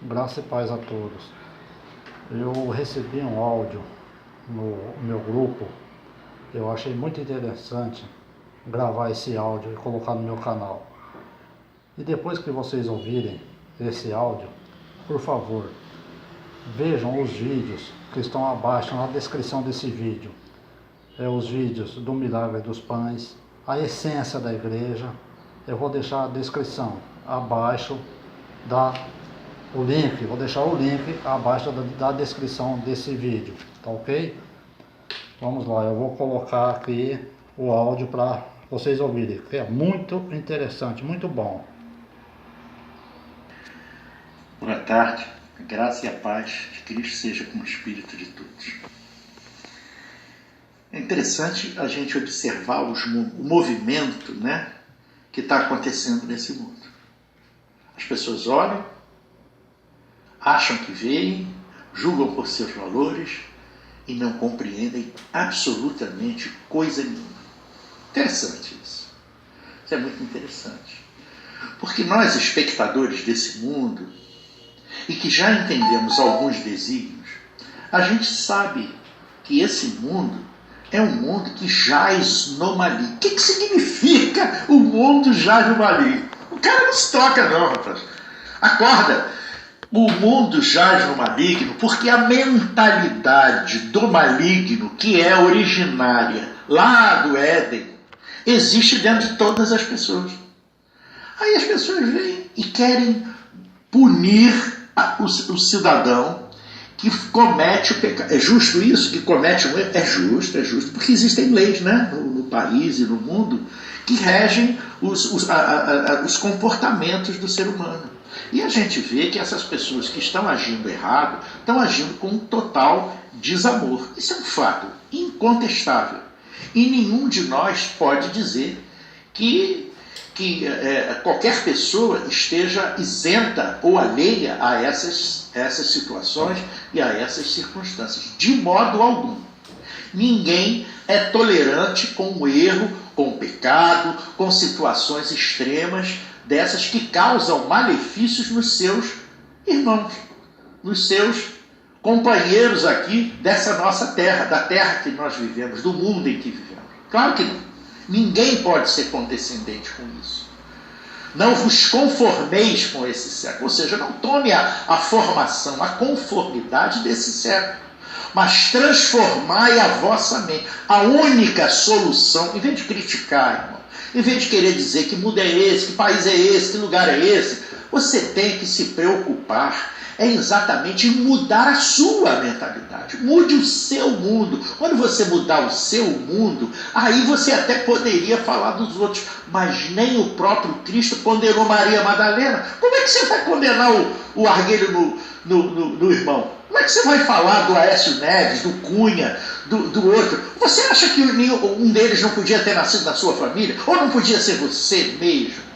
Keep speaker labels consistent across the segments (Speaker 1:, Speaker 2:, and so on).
Speaker 1: Graça e paz a todos. Eu recebi um áudio no meu grupo. Eu achei muito interessante gravar esse áudio e colocar no meu canal. E depois que vocês ouvirem esse áudio, por favor, vejam os vídeos que estão abaixo na descrição desse vídeo. Os vídeos do Milagre dos Pães, a essência da igreja. Eu vou deixar a descrição abaixo vou deixar o link abaixo da descrição desse vídeo, tá ok? Vamos lá, eu vou colocar aqui o áudio para vocês ouvirem, que é muito interessante, muito bom.
Speaker 2: Boa tarde, a graça e a paz de Cristo seja com o espírito de todos. É interessante a gente observar o movimento, que está acontecendo nesse mundo. As pessoas olham, acham que veem, julgam por seus valores e não compreendem absolutamente coisa nenhuma. Interessante isso. Isso é muito interessante. Porque nós, espectadores desse mundo, e que já entendemos alguns desígnios, a gente sabe que esse mundo é um mundo que jaz no maligno. O que significa o mundo jaz no maligno? O cara não se toca não, rapaz. Acorda. O mundo jaz no maligno porque a mentalidade do maligno, que é originária lá do Éden, existe dentro de todas as pessoas. Aí as pessoas vêm e querem punir o cidadão que comete o pecado. É justo isso? Que comete um erro? É justo, porque existem leis, no país e no mundo que regem os comportamentos do ser humano. E a gente vê que essas pessoas que estão agindo errado, estão agindo com um total desamor. Isso é um fato incontestável. E nenhum de nós pode dizer que qualquer pessoa esteja isenta ou alheia a essas situações e a essas circunstâncias. De modo algum. Ninguém é tolerante com o erro, com o pecado, com situações extremas, dessas que causam malefícios nos seus irmãos, nos seus companheiros aqui dessa nossa terra, da terra que nós vivemos, do mundo em que vivemos. Claro que não. Ninguém pode ser condescendente com isso. Não vos conformeis com esse século, ou seja, não tome a formação, a conformidade desse século, mas transformai a vossa mente. A única solução, em vez de criticar, irmão, em vez de querer dizer que mundo é esse, que país é esse, que lugar é esse, você tem que se preocupar exatamente em mudar a sua mentalidade. Mude o seu mundo. Quando você mudar o seu mundo, aí você até poderia falar dos outros, mas nem o próprio Cristo condenou Maria Madalena. Como é que você vai condenar o arguelho no irmão? Como é que você vai falar do Aécio Neves, do Cunha, do outro? Você acha que um deles não podia ter nascido na sua família? Ou não podia ser você mesmo?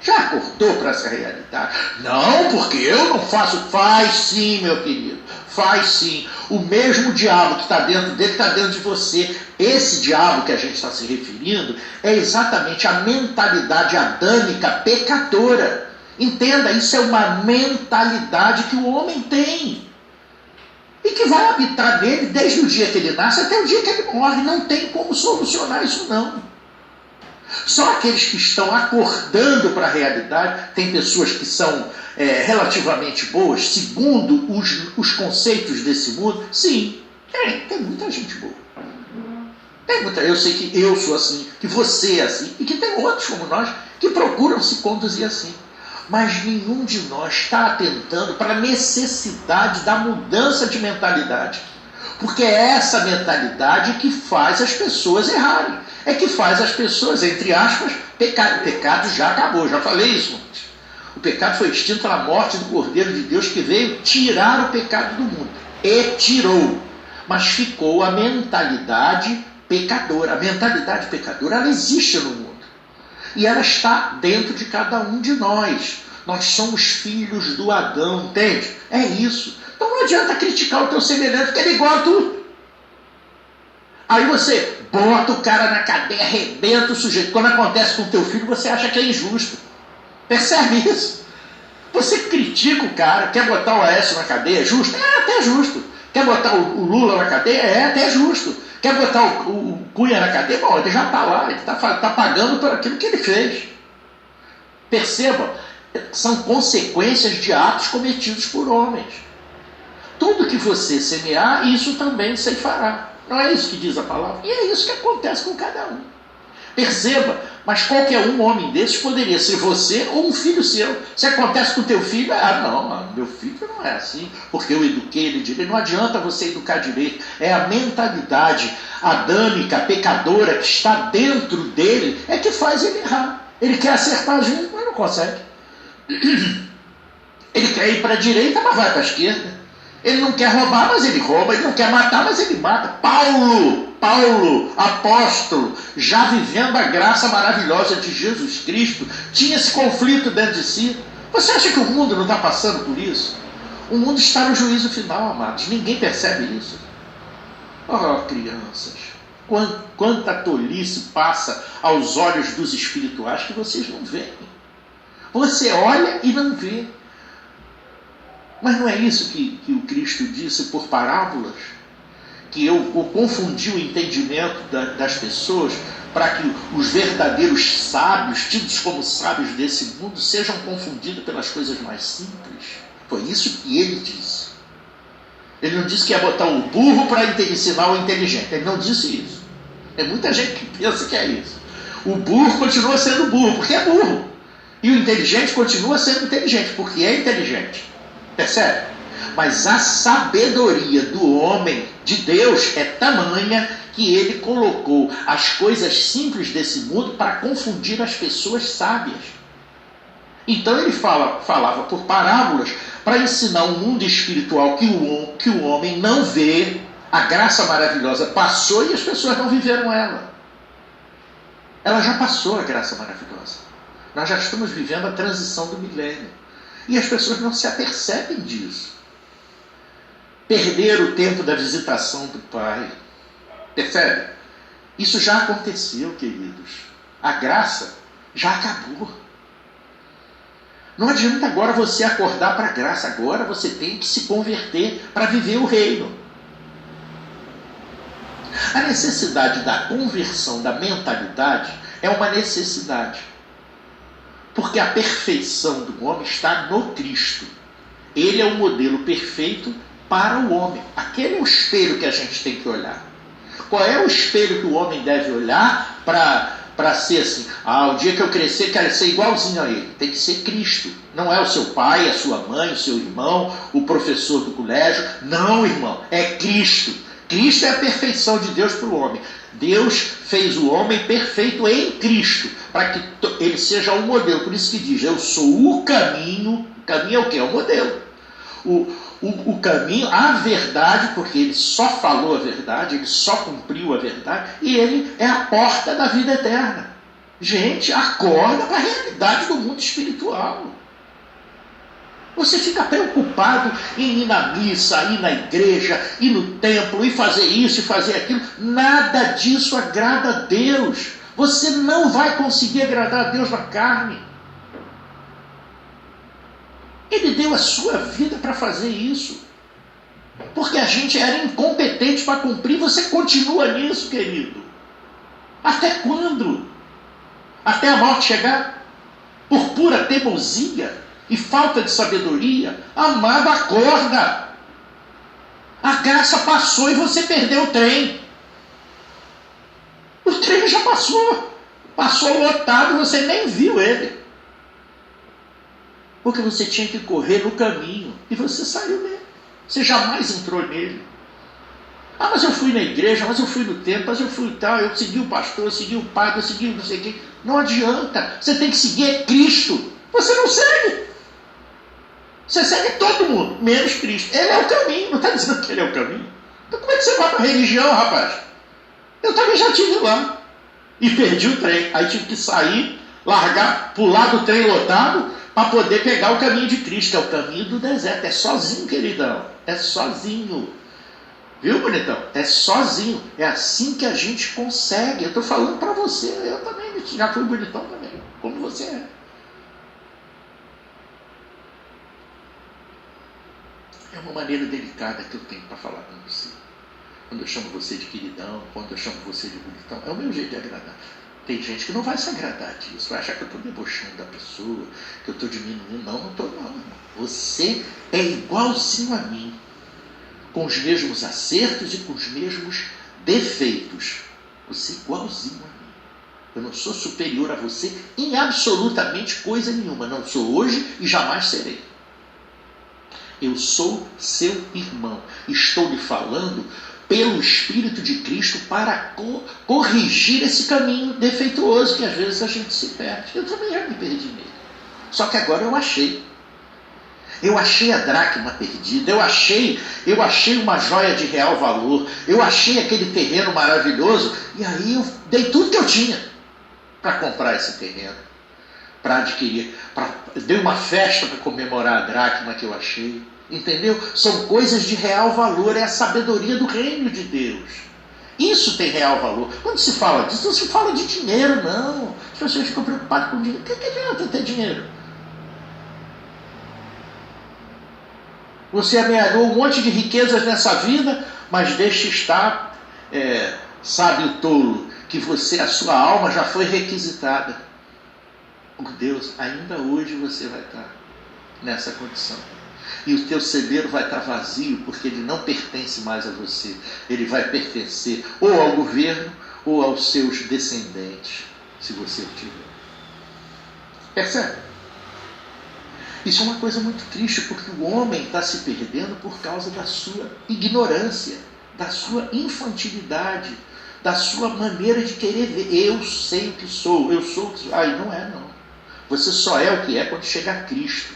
Speaker 2: Já acordou para essa realidade? Não, porque eu não faço. Faz sim, meu querido. Faz sim. O mesmo diabo que está dentro dele está dentro de você. Esse diabo que a gente está se referindo é exatamente a mentalidade adâmica pecadora. Entenda, isso é uma mentalidade que o homem tem. E que vai habitar nele desde o dia que ele nasce até o dia que ele morre. Não tem como solucionar isso não. Só aqueles que estão acordando para a realidade, tem pessoas que são relativamente boas, segundo os conceitos desse mundo, sim, tem muita gente boa. Eu sei que eu sou assim, que você é assim, e que tem outros como nós que procuram se conduzir assim. Mas nenhum de nós está atentando para a necessidade da mudança de mentalidade. Porque é essa mentalidade que faz as pessoas errarem. É que faz as pessoas, entre aspas, pecar. O pecado já acabou, já falei isso antes. O pecado foi extinto na morte do Cordeiro de Deus que veio tirar o pecado do mundo. E tirou. Mas ficou a mentalidade pecadora. A mentalidade pecadora, ela existe no mundo. E ela está dentro de cada um de nós. Nós somos filhos do Adão, entende? É isso. Então não adianta criticar o teu semelhante, porque ele é igual a tu. Aí você bota o cara na cadeia, arrebenta o sujeito. Quando acontece com o teu filho, você acha que é injusto. Percebe isso? Você critica o cara, quer botar o Aécio na cadeia, é justo? É até justo. Quer botar o Lula na cadeia? É até justo. Quer botar o Cunha na cadeia? Bom, ele já está lá, ele está pagando por aquilo que ele fez. Perceba, são consequências de atos cometidos por homens. Tudo que você semear, isso também ceifará. Não é isso que diz a palavra? E é isso que acontece com cada um. Perceba, mas qualquer homem desses poderia ser você ou um filho seu. Se acontece com o teu filho, não, meu filho não é assim, porque eu eduquei ele direito. Não adianta você educar direito. É a mentalidade adâmica, pecadora, que está dentro dele, é que faz ele errar. Ele quer acertar a gente, mas não consegue. Ele quer ir para a direita, mas vai para a esquerda. Ele não quer roubar, mas ele rouba. Ele não quer matar, mas ele mata. Paulo, apóstolo, já vivendo a graça maravilhosa de Jesus Cristo, tinha esse conflito dentro de si. Você acha que o mundo não está passando por isso? O mundo está no juízo final, amados. Ninguém percebe isso. Oh, crianças, quanta tolice passa aos olhos dos espirituais que vocês não veem. Você olha e não vê. Mas não é isso que o Cristo disse por parábolas? Que eu confundi o entendimento das pessoas para que os verdadeiros sábios, tidos como sábios desse mundo, sejam confundidos pelas coisas mais simples. Foi isso que ele disse. Ele não disse que ia botar o burro para ensinar o inteligente. Ele não disse isso. Tem muita gente que pensa que é isso. O burro continua sendo burro, porque é burro. E o inteligente continua sendo inteligente, porque é inteligente. Percebe? Mas a sabedoria do homem, de Deus, é tamanha que ele colocou as coisas simples desse mundo para confundir as pessoas sábias. Então ele falava por parábolas para ensinar um mundo espiritual que o homem não vê. A graça maravilhosa passou e as pessoas não viveram ela. Ela já passou, a graça maravilhosa. Nós já estamos vivendo a transição do milênio. E as pessoas não se apercebem disso. Perder o tempo da visitação do Pai. Percebe? Isso já aconteceu, queridos. A graça já acabou. Não adianta agora você acordar para a graça. Agora você tem que se converter para viver o reino. A necessidade da conversão da mentalidade é uma necessidade. Porque a perfeição do homem está no Cristo. Ele é o modelo perfeito para o homem. Aquele é o espelho que a gente tem que olhar. Qual é o espelho que o homem deve olhar para ser assim? O dia que eu crescer, quero ser igualzinho a ele. Tem que ser Cristo. Não é o seu pai, a sua mãe, o seu irmão, o professor do colégio. Não, irmão. É Cristo. Cristo é a perfeição de Deus para o homem. Deus fez o homem perfeito em Cristo, para que ele seja o modelo. Por isso que diz, eu sou o caminho. O caminho é o quê? É o modelo. O caminho, a verdade, porque ele só falou a verdade, ele só cumpriu a verdade, e ele é a porta da vida eterna. Gente, acorda para a realidade do mundo espiritual. Você fica preocupado em ir na missa, ir na igreja, ir no templo, e fazer isso e fazer aquilo. Nada disso agrada a Deus. Você não vai conseguir agradar a Deus na carne. Ele deu a sua vida para fazer isso. Porque a gente era incompetente para cumprir. Você continua nisso, querido. Até quando? Até a morte chegar? Por pura teimosia e falta de sabedoria? Amado, acorda. A graça passou e você perdeu o trem. O trem já passou. Passou lotado e você nem viu ele. Porque você tinha que correr no caminho e você saiu dele. Você jamais entrou nele. Mas eu fui na igreja, mas eu fui no templo, mas eu fui tal, eu segui o pastor, eu segui o padre, eu segui não sei quem. Não adianta. Você tem que seguir Cristo. Você não segue. Você segue todo mundo, menos Cristo. Ele é o caminho. Não está dizendo que ele é o caminho? Então como é que você vai para a religião, rapaz? Eu também já estive lá. E perdi o trem. Aí tive que sair, largar, pular do trem lotado, para poder pegar o caminho de Cristo, que é o caminho do deserto. É sozinho, queridão. É sozinho. Viu, bonitão? É sozinho. É assim que a gente consegue. Eu estou falando para você. Eu também já fui bonitão também, como você é. É uma maneira delicada que eu tenho para falar com você. Quando eu chamo você de queridão, quando eu chamo você de bonitão, é o meu jeito de agradar. Tem gente que não vai se agradar disso, vai achar que eu estou debochando da pessoa, que eu estou diminuindo. Não, não estou não. Você é igualzinho a mim, com os mesmos acertos e com os mesmos defeitos. Você é igualzinho a mim. Eu não sou superior a você em absolutamente coisa nenhuma. Não sou hoje e jamais serei. Eu sou seu irmão. Estou lhe falando pelo Espírito de Cristo para corrigir esse caminho defeituoso que às vezes a gente se perde. Eu também já me perdi nele. Só que agora eu achei. Eu achei a dracma perdida, eu achei uma joia de real valor, eu achei aquele terreno maravilhoso, e aí eu dei tudo que eu tinha para comprar esse terreno, para adquirir, dei uma festa para comemorar a dracma que eu achei, entendeu? São coisas de real valor, é a sabedoria do reino de Deus. Isso tem real valor. Quando se fala disso, não se fala de dinheiro, não. As pessoas ficam preocupadas com dinheiro. O que adianta ter dinheiro? Você amealhou um monte de riquezas nessa vida, mas deixa estar, sabe o tolo, que a sua alma já foi requisitada por Deus. Ainda hoje você vai estar nessa condição. E o teu celeiro vai estar vazio, porque ele não pertence mais a você. Ele vai pertencer ou ao governo ou aos seus descendentes, se você o tiver. Percebe? Isso é uma coisa muito triste, porque o homem está se perdendo por causa da sua ignorância, da sua infantilidade, da sua maneira de querer ver. Eu sei o que sou, eu sou o que sou. Aí não é, não. Você só é o que é quando chega a Cristo.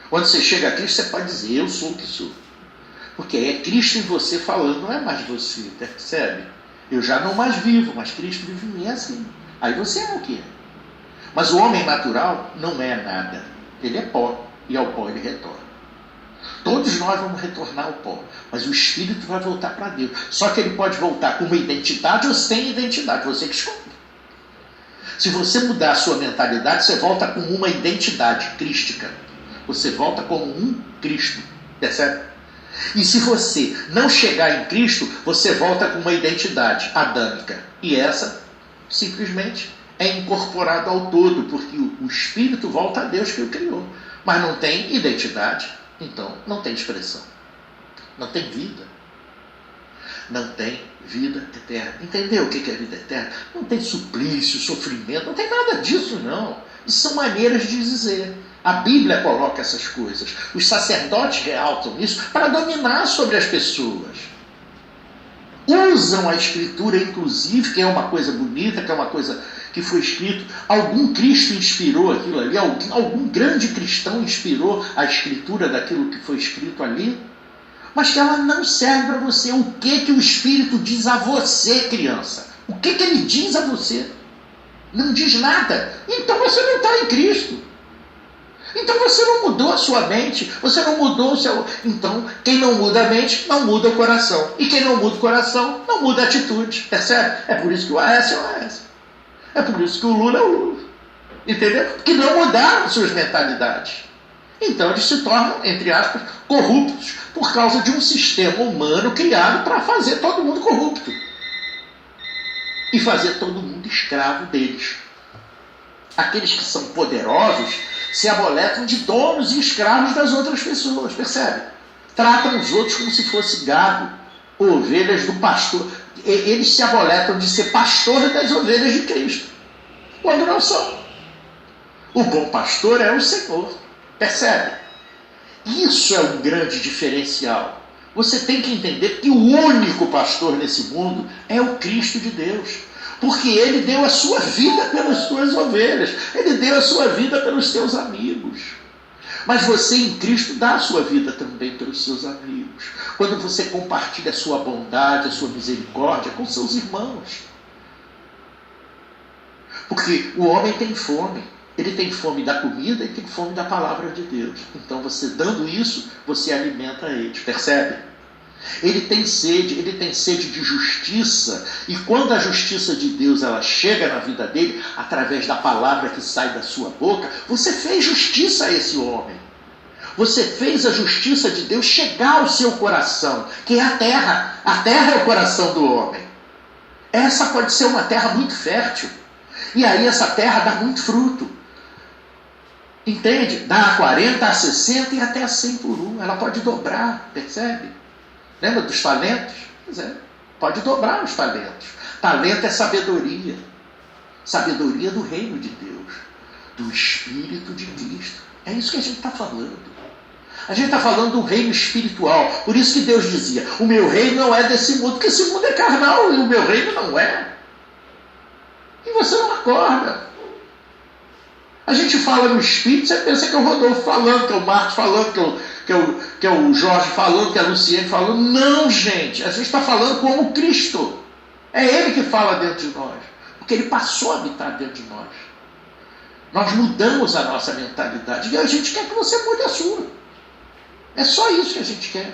Speaker 2: Quando você chega a Cristo, você pode dizer, eu sou o que sou. Porque é Cristo em você falando, não é mais você, percebe? Eu já não mais vivo, mas Cristo vive em mim, é assim. Aí você é o que é. Mas o homem natural não é nada. Ele é pó, e ao pó ele retorna. Todos nós vamos retornar ao pó, mas o espírito vai voltar para Deus. Só que ele pode voltar com uma identidade ou sem identidade, você que escolhe. Se você mudar a sua mentalidade, você volta com uma identidade crística. Você volta como um Cristo, percebe? E se você não chegar em Cristo, você volta com uma identidade adâmica. E essa, simplesmente, é incorporado ao todo, porque o Espírito volta a Deus que o criou. Mas não tem identidade, então não tem expressão. Não tem vida. Não tem vida eterna. Entendeu o que é vida eterna? Não tem suplício, sofrimento, não tem nada disso, não. Isso são maneiras de dizer. A Bíblia coloca essas coisas. Os sacerdotes realçam isso para dominar sobre as pessoas. Usam a Escritura, inclusive, que é uma coisa bonita, que é uma coisa que foi escrito. Algum Cristo inspirou aquilo ali, algum grande cristão inspirou a Escritura daquilo que foi escrito ali, mas que ela não serve para você. O que o Espírito diz a você, criança? O que ele diz a você? Não diz nada. Então você não está em Cristo. Então você não mudou a sua mente, você não mudou o seu... Então, quem não muda a mente, não muda o coração. E quem não muda o coração, não muda a atitude. Percebe? É por isso que o Aécio é o Aécio. É por isso que o Lula é o Lula. Entendeu? Porque não mudaram suas mentalidades. Então eles se tornam, entre aspas, corruptos por causa de um sistema humano criado para fazer todo mundo corrupto. E fazer todo mundo escravo deles. Aqueles que são poderosos se aboletam de donos e escravos das outras pessoas, percebe? Tratam os outros como se fosse gado, ovelhas do pastor. Eles se aboletam de ser pastor das ovelhas de Cristo, quando não são. O bom pastor é o Senhor, percebe? Isso é um grande diferencial. Você tem que entender que o único pastor nesse mundo é o Cristo de Deus. Porque ele deu a sua vida pelas suas ovelhas. Ele deu a sua vida pelos seus amigos. Mas você em Cristo dá a sua vida também pelos seus amigos. Quando você compartilha a sua bondade, a sua misericórdia com seus irmãos. Porque o homem tem fome. Ele tem fome da comida e tem fome da palavra de Deus. Então você dando isso, você alimenta ele. Percebe? Ele tem sede de justiça, e quando a justiça de Deus ela chega na vida dele, através da palavra que sai da sua boca, você fez justiça a esse homem. Você fez a justiça de Deus chegar ao seu coração, que é a terra. A terra é o coração do homem. Essa pode ser uma terra muito fértil. E aí essa terra dá muito fruto. Entende? Dá a 40, a 60 e até a 100 por um. Ela pode dobrar, percebe? Lembra dos talentos? Pois é, pode dobrar os talentos. Talento é sabedoria. Sabedoria do reino de Deus, do Espírito de Cristo. É isso que a gente está falando. A gente está falando do reino espiritual. Por isso que Deus dizia, o meu reino não é desse mundo, porque esse mundo é carnal e o meu reino não é. E você não acorda. A gente fala no Espírito, você pensa que é o Rodolfo falando, que é o Marcos falando, que é o Jorge falando, que é a Luciene falando. Não, gente. A gente está falando como Cristo. É Ele que fala dentro de nós. Porque Ele passou a habitar dentro de nós. Nós mudamos a nossa mentalidade. E a gente quer que você mude a sua. É só isso que a gente quer.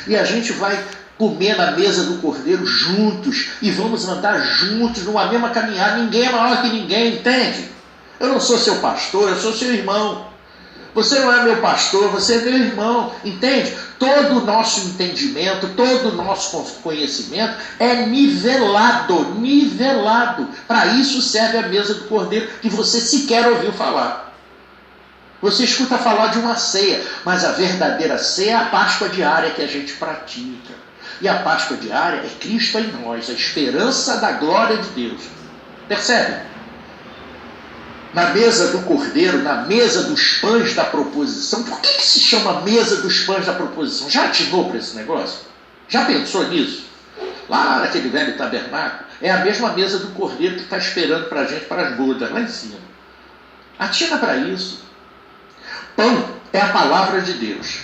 Speaker 2: E a gente vai comer na mesa do Cordeiro juntos. E vamos andar juntos numa mesma caminhada. Ninguém é maior que ninguém, entende? Eu não sou seu pastor, eu sou seu irmão. Você não é meu pastor, você é meu irmão, entende? Todo o nosso entendimento, todo o nosso conhecimento é nivelado, nivelado. Para isso serve a mesa do Cordeiro, que você sequer ouviu falar. Você escuta falar de uma ceia, mas a verdadeira ceia é a Páscoa diária que a gente pratica. E a Páscoa diária é Cristo em nós, a esperança da glória de Deus. Percebe? Na mesa do Cordeiro, na mesa dos pães da proposição. Por que se chama mesa dos pães da proposição? Já atinou para esse negócio? Já pensou nisso? Lá naquele velho tabernáculo, é a mesma mesa do Cordeiro que está esperando para a gente, para as bodas, lá em cima. Atina para isso. Pão é a palavra de Deus.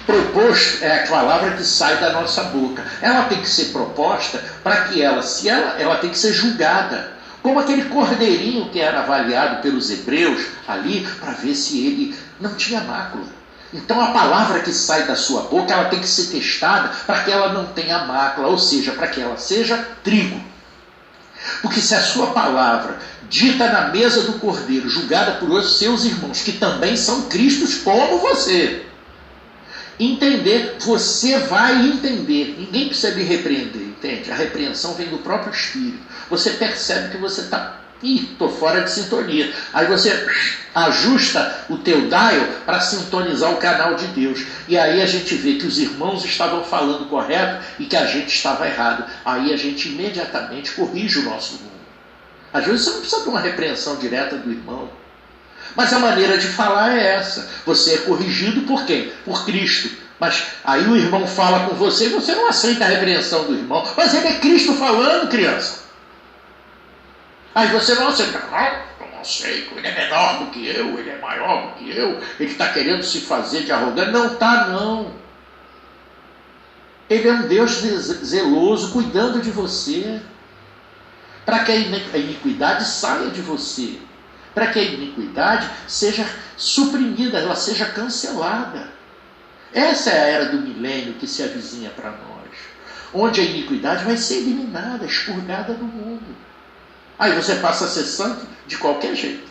Speaker 2: Proposto é a palavra que sai da nossa boca. Ela tem que ser proposta para que ela tem que ser julgada. Como aquele cordeirinho que era avaliado pelos hebreus ali, para ver se ele não tinha mácula. Então a palavra que sai da sua boca, ela tem que ser testada para que ela não tenha mácula, ou seja, para que ela seja trigo. Porque se a sua palavra, dita na mesa do Cordeiro, julgada por seus irmãos, que também são cristos como você, entender, você vai entender. Ninguém precisa lhe repreender, entende? A repreensão vem do próprio Espírito. Você percebe que você está, estou fora de sintonia. Aí você ajusta o teu dial para sintonizar o canal de Deus. E aí a gente vê que os irmãos estavam falando correto e que a gente estava errado. Aí a gente imediatamente corrige o nosso rumo. Às vezes você não precisa de uma repreensão direta do irmão. Mas a maneira de falar é essa. Você é corrigido por quem? Por Cristo. Mas aí o irmão fala com você e você não aceita a repreensão do irmão. Mas ele é Cristo falando, criança. Aí você não aceita. Não sei, ele é menor do que eu, ele é maior do que eu, ele está querendo se fazer de arrogante. Não está, não. Ele é um Deus zeloso, cuidando de você. Para que a iniquidade saia de você. Para que a iniquidade seja suprimida, ela seja cancelada. Essa é a era do milênio que se avizinha para nós. Onde a iniquidade vai ser eliminada, expurgada do mundo. Aí você passa a ser santo de qualquer jeito.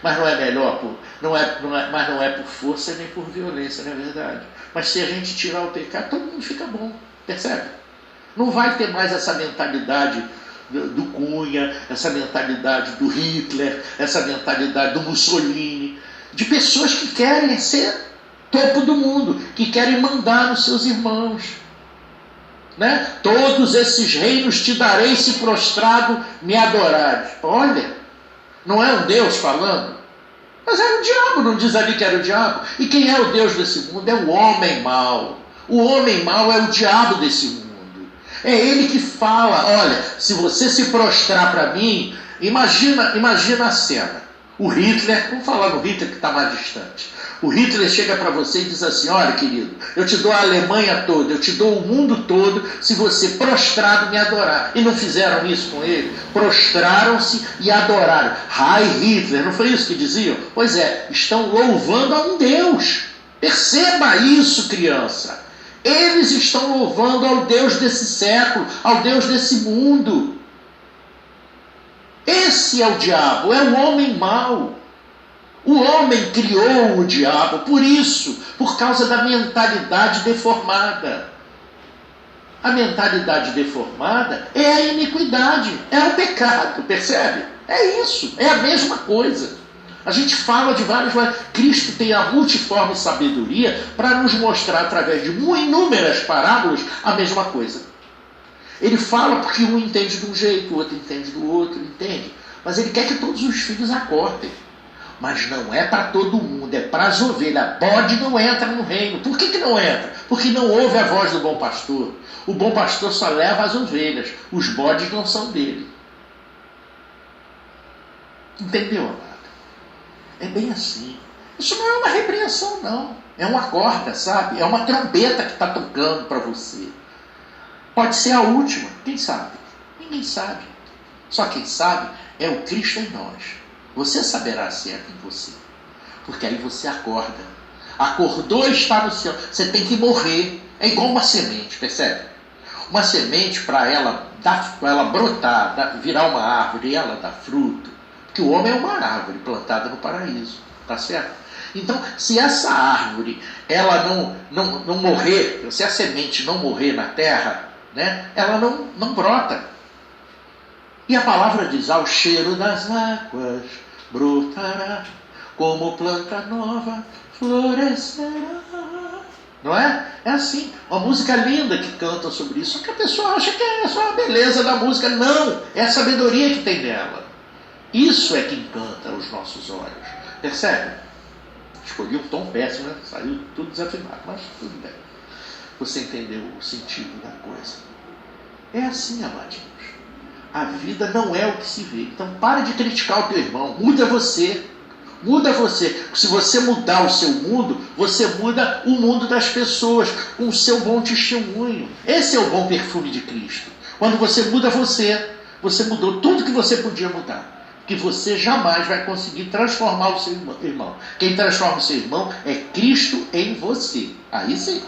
Speaker 2: Mas não é melhor, mas não é por força nem por violência, não é verdade? Mas se a gente tirar o pecado, todo mundo fica bom, percebe? Não vai ter mais essa mentalidade do Cunha, essa mentalidade do Hitler, essa mentalidade do Mussolini, de pessoas que querem ser topo do mundo, que querem mandar nos seus irmãos. Né? Todos esses reinos te darei se prostrado me adorares. Olha, não é um Deus falando? Mas era o diabo, não diz ali que era o diabo? E quem é o Deus desse mundo? É o homem mau. O homem mau é o diabo desse mundo. É ele que fala, olha, se você se prostrar para mim, imagina a cena. O Hitler, vamos falar do Hitler que está mais distante. O Hitler chega para você e diz assim, olha querido, eu te dou a Alemanha toda, eu te dou o mundo todo, se você prostrado me adorar. E não fizeram isso com ele? Prostraram-se e adoraram. Heil Hitler, não foi isso que diziam? Pois é, estão louvando a um Deus. Perceba isso, criança. Eles estão louvando ao Deus desse século, ao Deus desse mundo. Esse é o diabo, é o homem mau. O homem criou o diabo por isso, por causa da mentalidade deformada. A mentalidade deformada é a iniquidade, é o pecado, percebe? É isso, é a mesma coisa. A gente fala de várias maneiras. Cristo tem a multiforme sabedoria para nos mostrar, através de inúmeras parábolas, a mesma coisa. Ele fala porque um entende de um jeito, o outro entende do outro, entende? Mas ele quer que todos os filhos acordem. Mas não é para todo mundo, é para as ovelhas. Bode não entra no reino. Por que não entra? Porque não ouve a voz do bom pastor. O bom pastor só leva as ovelhas. Os bodes não são dele. Entendeu, amado? É bem assim. Isso não é uma repreensão, não. É uma corda, sabe? É uma trombeta que está tocando para você. Pode ser a última. Quem sabe? Ninguém sabe. Só quem sabe é o Cristo em nós. Você saberá certo em você. Porque aí você acorda. Acordou e está no céu. Você tem que morrer. É igual uma semente, percebe? Uma semente, para ela brotar, virar uma árvore e ela dar fruto. Porque o homem é uma árvore plantada no paraíso. Tá certo? Então, se essa árvore ela não morrer, se a semente não morrer na terra, né, ela não brota. E a palavra diz, ao cheiro das águas brotará, como planta nova florescerá. Não é? É assim. Uma música linda que canta sobre isso. Só que a pessoa acha que é só a beleza da música. Não, é a sabedoria que tem nela. Isso é que encanta os nossos olhos. Percebe? Escolhi um tom péssimo, né? Saiu tudo desafinado, mas tudo bem. Você entendeu o sentido da coisa. É assim, amadinhos. A vida não é o que se vê. Então para de criticar o teu irmão. Muda você. Muda você. Se você mudar o seu mundo, você muda o mundo das pessoas com o seu bom testemunho. Esse é o bom perfume de Cristo. Quando você muda você mudou tudo que você podia mudar. Que você jamais vai conseguir transformar o seu irmão. Quem transforma o seu irmão é Cristo em você. Aí sim.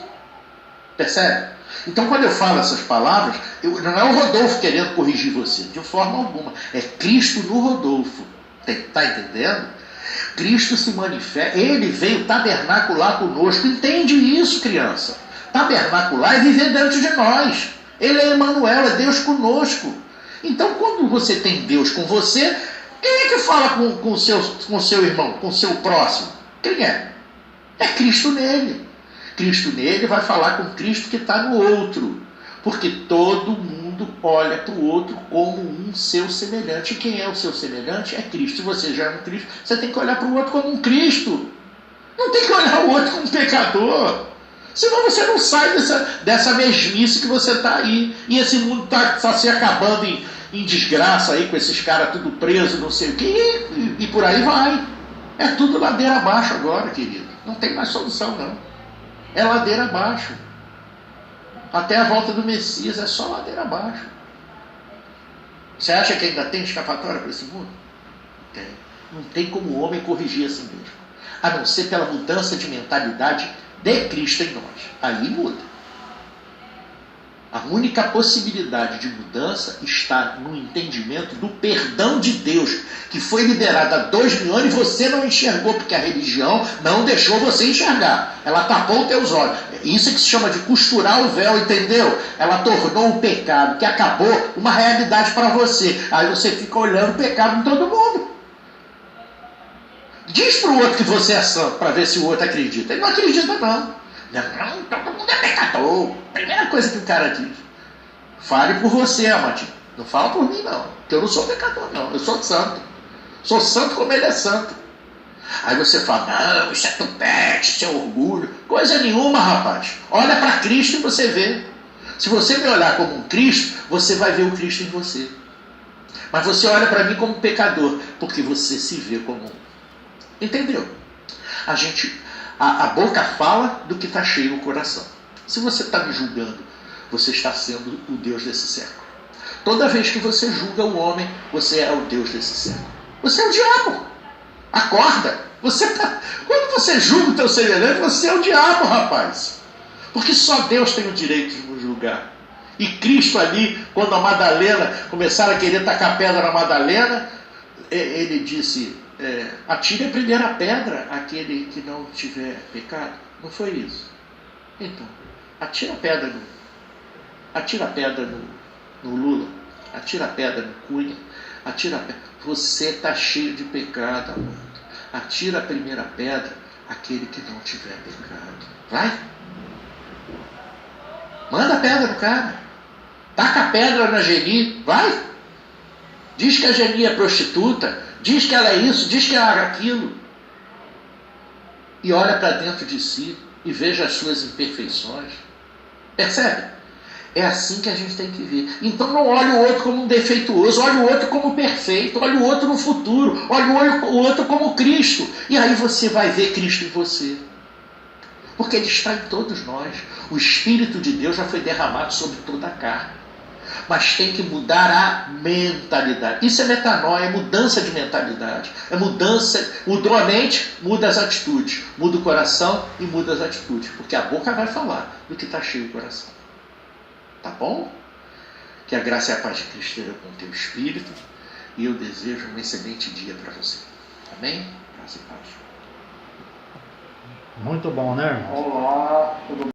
Speaker 2: Percebe? Então, quando eu falo essas palavras, não é o Rodolfo querendo corrigir você, de forma alguma. É Cristo no Rodolfo. Está entendendo? Cristo se manifesta, ele veio tabernacular conosco. Entende isso, criança? Tabernacular é viver dentro de nós. Ele é Emmanuel, é Deus conosco. Então, quando você tem Deus com você, quem é que fala com o seu irmão, com o seu próximo? Quem é? É Cristo nele. Cristo nele vai falar com Cristo que está no outro. Porque todo mundo olha para o outro como um seu semelhante. E quem é o seu semelhante? É Cristo. Se você já é um Cristo, você tem que olhar para o outro como um Cristo. Não tem que olhar o outro como um pecador. Senão você não sai dessa mesmice que você está aí. E esse mundo está se acabando em desgraça aí, com esses caras tudo presos, não sei o quê. E por aí vai. É tudo ladeira abaixo agora, querido. Não tem mais solução, não. É ladeira abaixo. Até a volta do Messias é só ladeira abaixo. Você acha que ainda tem escapatória para esse mundo? Tem. Não tem como o homem corrigir a si mesmo. A não ser pela mudança de mentalidade de Cristo em nós. Aí muda. A única possibilidade de mudança está no entendimento do perdão de Deus, que foi liberado há 2000 anos e você não enxergou, porque a religião não deixou você enxergar. Ela tapou os teus olhos. Isso é que se chama de costurar o véu, entendeu? Ela tornou o pecado, que acabou, uma realidade para você. Aí você fica olhando o pecado em todo mundo. Diz para o outro que você é santo, para ver se o outro acredita. Ele não acredita, não. Não, todo mundo é pecador. Primeira coisa que o cara diz. Fale por você, amadinho. Não fala por mim, não. Porque eu não sou pecador, não. Eu sou santo. Sou santo como ele é santo. Aí você fala, não, isso é tupete, isso é orgulho. Coisa nenhuma, rapaz. Olha para Cristo e você vê. Se você me olhar como um Cristo, você vai ver o Cristo em você. Mas você olha para mim como pecador, porque você se vê como um. Entendeu? A boca fala do que está cheio o coração. Se você está me julgando, você está sendo o Deus desse século. Toda vez que você julga o homem, você é o Deus desse século. Você é o diabo. Acorda. Quando você julga o teu semelhante, você é o diabo, rapaz. Porque só Deus tem o direito de nos julgar. E Cristo ali, quando a Madalena, começaram a querer tacar pedra na Madalena, ele disse, atire a primeira pedra aquele que não tiver pecado. Não foi isso? Então, atira a pedra no Lula, atira a pedra no Cunha, atira a pedra. Você está cheio de pecado, amado. Atira a primeira pedra aquele que não tiver pecado. Vai. Manda a pedra no cara. Taca a pedra na Geni. Vai. Diz que a Geni é prostituta. Diz que ela é isso. Diz que ela é aquilo. E olha para dentro de si e veja as suas imperfeições. Percebe? É assim que a gente tem que ver. Então não olhe o outro como um defeituoso, olhe o outro como perfeito, olhe o outro no futuro, olhe o outro como Cristo. E aí você vai ver Cristo em você. Porque Ele está em todos nós. O Espírito de Deus já foi derramado sobre toda a carne. Mas tem que mudar a mentalidade. Isso é metanoia, é mudança de mentalidade. É mudança, mudou a mente, muda as atitudes. Muda o coração e muda as atitudes. Porque a boca vai falar do que está cheio o coração. Tá bom? Que a graça e a paz de Cristo estejam com o teu espírito. E eu desejo um excelente dia para você. Amém? Graça e paz.
Speaker 1: Muito bom, né, irmão?
Speaker 2: Olá, tudo bem?